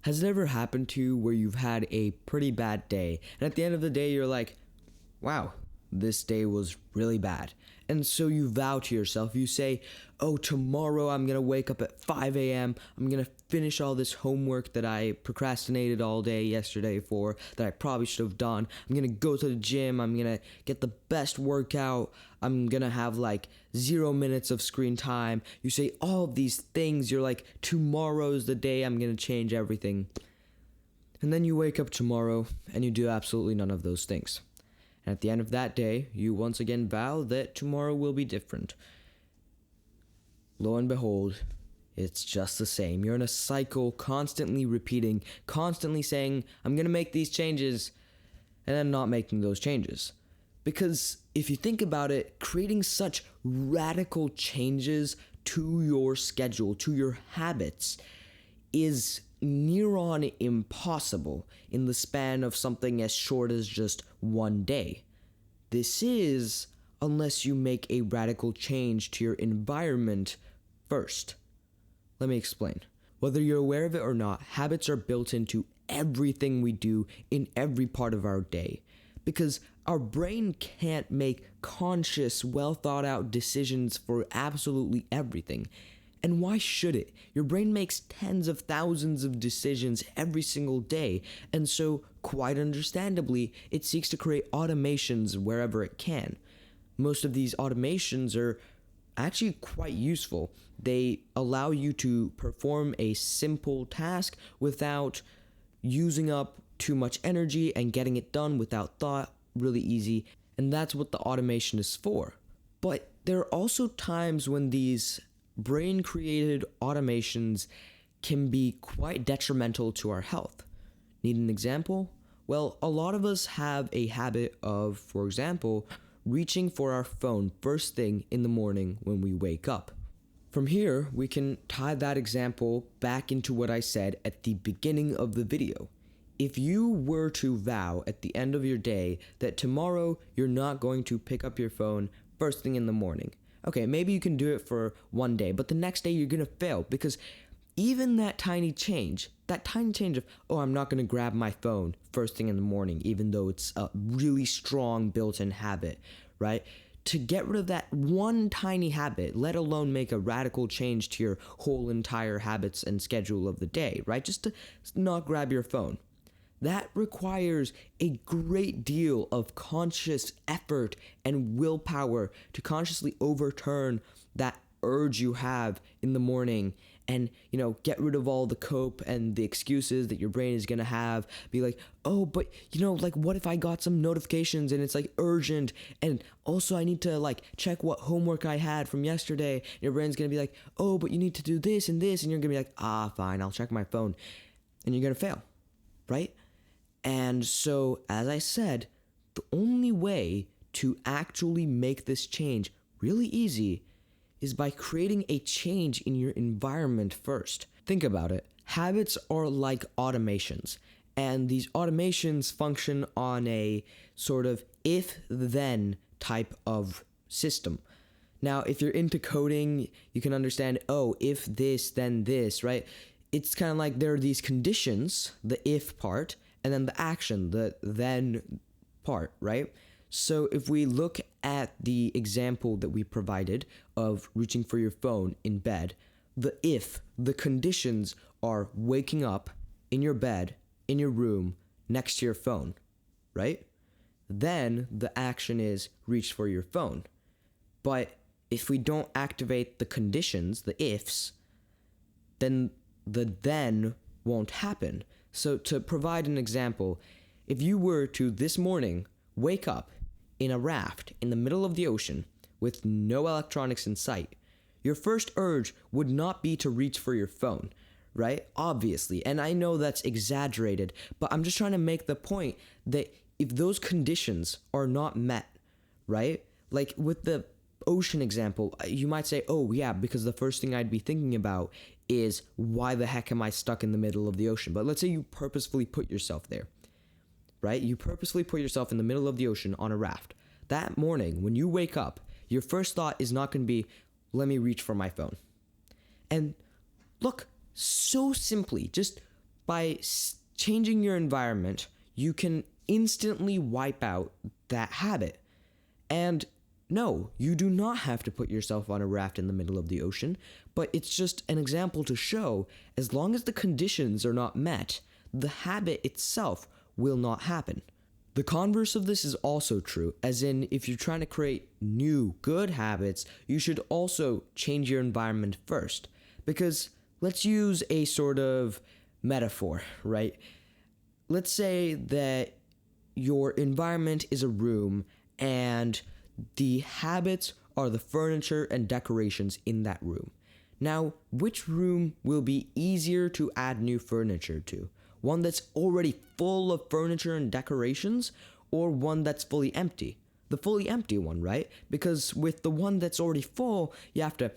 Has it ever happened to you where you've had a pretty bad day, and at the end of the day you're like, wow, this day was really bad. And so you vow to yourself, you say, oh, tomorrow I'm going to wake up at 5 a.m. I'm going to finish all this homework that I procrastinated all day yesterday for, that I probably should have done. I'm going to go to the gym. I'm going to get the best workout. I'm going to have like 0 minutes of screen time. You say all of these things. You're like, tomorrow's the day I'm going to change everything. And then you wake up tomorrow and you do absolutely none of those things. And at the end of that day, you once again vow that tomorrow will be different. Lo and behold, it's just the same. You're in a cycle, constantly repeating, constantly saying, I'm going to make these changes, and then not making those changes. Because if you think about it, creating such radical changes to your schedule, to your habits, is near on impossible in the span of something as short as just one day. This is unless you make a radical change to your environment first. Let me explain. Whether you're aware of it or not, habits are built into everything we do in every part of our day. Because our brain can't make conscious, well thought out decisions for absolutely everything. And why should it? Your brain makes tens of thousands of decisions every single day, and so, quite understandably, it seeks to create automations wherever it can. Most of these automations are actually quite useful. They allow you to perform a simple task without using up too much energy and getting it done without thought, really easy, and that's what the automation is for. But there are also times when these brain-created automations can be quite detrimental to our health. Need an example? Well, a lot of us have a habit of, for example, reaching for our phone first thing in the morning when we wake up. From here, we can tie that example back into what I said at the beginning of the video. If you were to vow at the end of your day that tomorrow you're not going to pick up your phone first thing in the morning, okay, maybe you can do it for one day, but the next day you're going to fail because even that tiny change of, oh, I'm not going to grab my phone first thing in the morning, even though it's a really strong built-in habit, right? To get rid of that one tiny habit, let alone make a radical change to your whole entire habits and schedule of the day, right? Just to not grab your phone. That requires a great deal of conscious effort and willpower to consciously overturn that urge you have in the morning and, get rid of all the cope and the excuses that your brain is going to have. Be like, oh, but, what if I got some notifications and it's urgent, and also I need to check what homework I had from yesterday. Your brain's going to be like, oh, but you need to do this and this, and you're going to be like, fine, I'll check my phone. And you're going to fail, right? And so, as I said, the only way to actually make this change really easy is by creating a change in your environment first. Think about it. Habits are like automations, and these automations function on a sort of if-then type of system. Now, if you're into coding, you can understand, if this, then this, right? It's kind of like there are these conditions, the if part, and then the action, the then part, right? So if we look at the example that we provided of reaching for your phone in bed, the conditions are waking up in your bed, in your room, next to your phone, right? Then the action is reach for your phone. But if we don't activate the conditions, the ifs, then the then won't happen. So to provide an example, if you were to this morning wake up in a raft in the middle of the ocean with no electronics in sight, your first urge would not be to reach for your phone, right? Obviously. And I know that's exaggerated, but I'm just trying to make the point that if those conditions are not met, right? Like with the ocean example, you might say, oh yeah, because the first thing I'd be thinking about is why the heck am I stuck in the middle of the ocean? But let's say you purposefully put yourself there, right? You purposefully put yourself in the middle of the ocean on a raft. That morning, when you wake up, your first thought is not going to be, let me reach for my phone. And look, so simply, just by changing your environment, you can instantly wipe out that habit. And no, you do not have to put yourself on a raft in the middle of the ocean, but it's just an example to show as long as the conditions are not met, the habit itself will not happen. The converse of this is also true, as in if you're trying to create new good habits, you should also change your environment first. Because let's use a sort of metaphor, right? Let's say that your environment is a room and the habits are the furniture and decorations in that room. Now, which room will be easier to add new furniture to? One that's already full of furniture and decorations, or one that's fully empty? The fully empty one, right? Because with the one that's already full, you have to,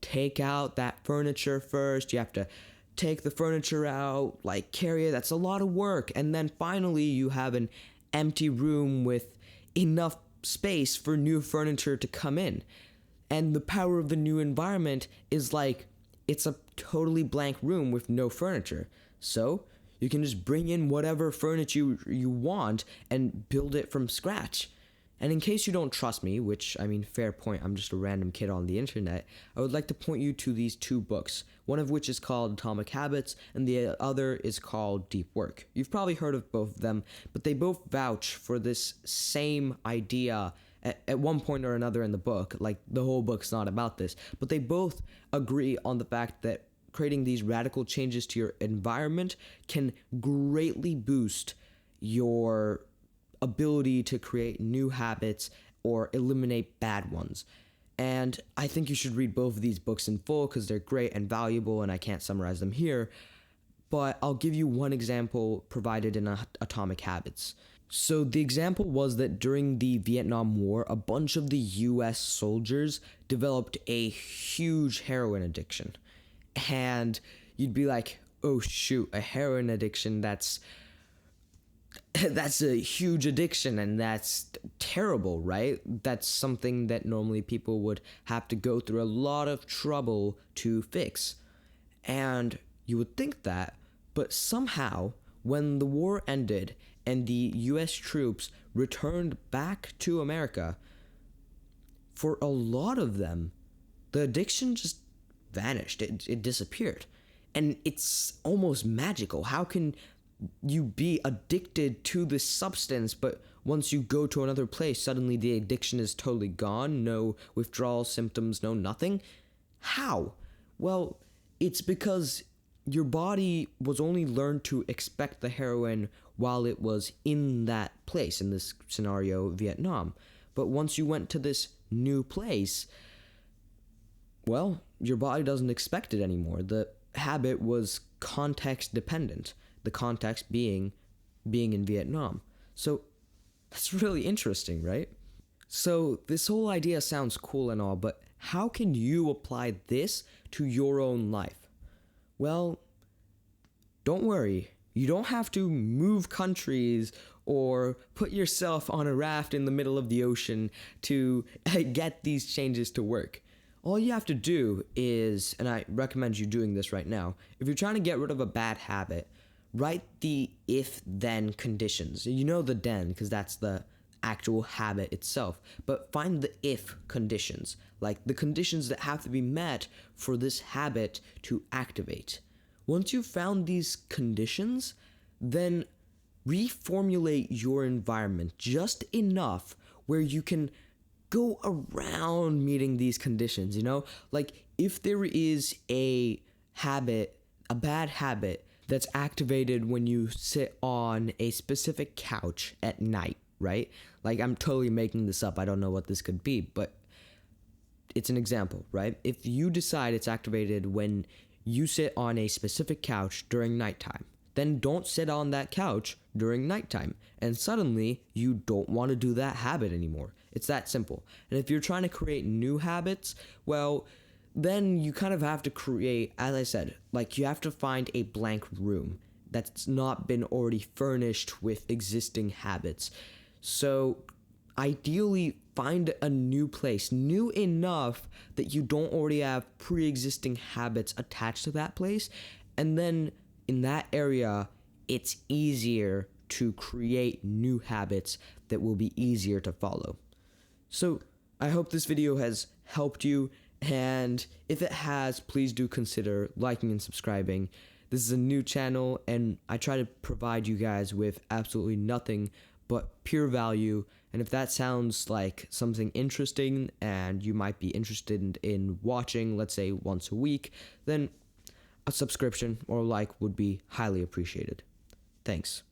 take out that furniture first. You have to take the furniture out, like carry it. That's a lot of work. And then finally, you have an empty room with enough space for new furniture to come in. And the power of the new environment is like it's a totally blank room with no furniture. So you can just bring in whatever furniture you want and build it from scratch. And in case you don't trust me, which, fair point, I'm just a random kid on the internet, I would like to point you to these two books, one of which is called Atomic Habits, and the other is called Deep Work. You've probably heard of both of them, but they both vouch for this same idea at one point or another in the book. Like, the whole book's not about this, but they both agree on the fact that creating these radical changes to your environment can greatly boost your ability to create new habits or eliminate bad ones. And I think you should read both of these books in full because they're great and valuable, and I can't summarize them here. But I'll give you one example provided in Atomic Habits. So the example was that during the Vietnam War, a bunch of the US soldiers developed a huge heroin addiction. And you'd be like, oh shoot, a heroin addiction, that's a huge addiction, and that's terrible, right? That's something that normally people would have to go through a lot of trouble to fix. And you would think that, but somehow, when the war ended and the US troops returned back to America, for a lot of them, the addiction just vanished. It disappeared. And it's almost magical. How can you be addicted to this substance, but once you go to another place, suddenly the addiction is totally gone? No withdrawal symptoms, no nothing? How? Well, it's because your body was only learned to expect the heroin while it was in that place, in this scenario, Vietnam. But once you went to this new place, well, your body doesn't expect it anymore. The habit was context dependent. The context being in Vietnam. So that's really interesting, right? So this whole idea sounds cool and all, but how can you apply this to your own life? Well, don't worry. You don't have to move countries or put yourself on a raft in the middle of the ocean to get these changes to work. All you have to do is, and I recommend you doing this right now, if you're trying to get rid of a bad habit, write the if-then conditions. You know the then, because that's the actual habit itself. But find the if conditions, like the conditions that have to be met for this habit to activate. Once you've found these conditions, then reformulate your environment just enough where you can go around meeting these conditions, Like, if there is a habit, a bad habit, that's activated when you sit on a specific couch at night, right? Like, I'm totally making this up. I don't know what this could be, but it's an example, right? If you decide it's activated when you sit on a specific couch during nighttime, then don't sit on that couch during nighttime. And suddenly, you don't want to do that habit anymore. It's that simple. And if you're trying to create new habits, well, then you kind of have to create, as I said, like, you have to find a blank room that's not been already furnished with existing habits. So ideally, find a new place, new enough that you don't already have pre-existing habits attached to that place, and then in that area, it's easier to create new habits that will be easier to follow. So I hope this video has helped you, and if it has, please do consider liking and subscribing. This is a new channel, and I try to provide you guys with absolutely nothing but pure value. And if that sounds like something interesting and you might be interested in watching, let's say once a week, then a subscription or like would be highly appreciated. Thanks.